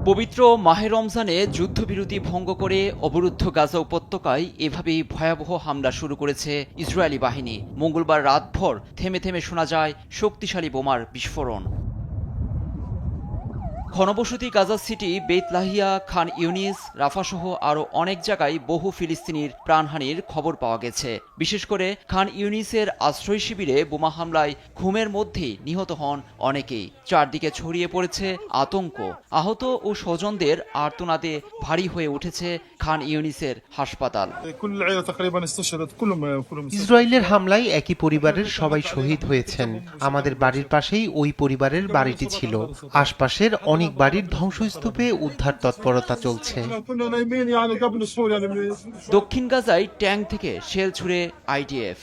পবিত্র মাহে রমজানে যুদ্ধবিরতি ভঙ্গ করে অবরুদ্ধ গাজা উপত্যকায় এভাবেই ভয়াবহ হামলা শুরু করেছে ইসরায়েলি বাহিনী। মঙ্গলবার রাতভর থেমে থেমে শোনা যায় শক্তিশালী বোমার বিস্ফোরণ। ঘনবসতি গাজা সিটি, বেত লাহিয়া, খান ইউনিস, রাফাসহ আরও অনেক জায়গায় বহু ফিলিস্তিনির প্রাণহানির খবর পাওয়া গেছে। বিশেষ করে খান ইউনিসের আশ্রয় শিবিরে বোমা হামলায় ঘুমের মধ্যেই নিহত হন অনেকেই। চারদিকে ছড়িয়ে পড়েছে আতঙ্ক। আহত ও স্বজনদের আর্তনাদে ভারী হয়ে উঠেছে খান ইউনিসের হাসপাতাল। ইসরায়েলের হামলায় একই পরিবারের সবাই শহীদ হয়েছেন। আমাদের বাড়ির পাশেই ওই পরিবারের বাড়িটি ছিল। আশপাশের অনেক বাড়ির ধ্বংসস্তূপে উদ্ধার তৎপরতা চলছে। দক্ষিণ গাজায় ট্যাঙ্ক থেকে শেল ছুড়ে আইডিএফ।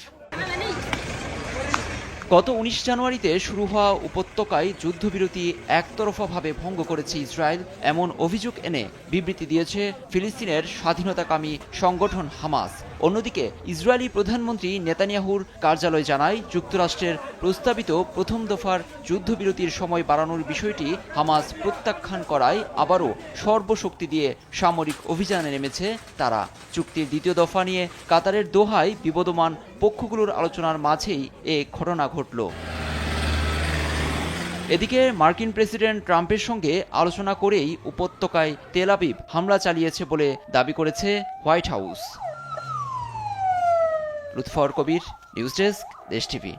গত ১৯ জানুয়ারিতে শুরু হওয়া উপত্যকায় যুদ্ধবিরতি একতরফাভাবে ভঙ্গ করেছে ইসরায়েল, এমন অভিযোগ এনে বিবৃতি দিয়েছে ফিলিস্তিনের স্বাধীনতাকামী সংগঠন হামাস। অন্যদিকে ইসরায়েলি প্রধানমন্ত্রী নেতানিয়াহুর কার্যালয় জানায়, যুক্তরাষ্ট্রের প্রস্তাবিত প্রথম দফার যুদ্ধবিরতির সময় বাড়ানোর বিষয়টি হামাস প্রত্যাখ্যান করায় আবারও সর্বশক্তি দিয়ে সামরিক অভিযানে নেমেছে তারা। চুক্তির দ্বিতীয় দফা নিয়ে কাতারের দোহায় বিবদমান পক্ষগুলোর আলোচনার মাঝেই এ ঘটনা ঘটল। এদিকে মার্কিন প্রেসিডেন্ট ট্রাম্পের সঙ্গে আলোচনা করেই উপত্যকায় তেল আবিব হামলা চালিয়েছে বলে দাবি করেছে হোয়াইট হাউস। লুৎফর কবির, নিউজ ডেস্ক, দেশ টিভি।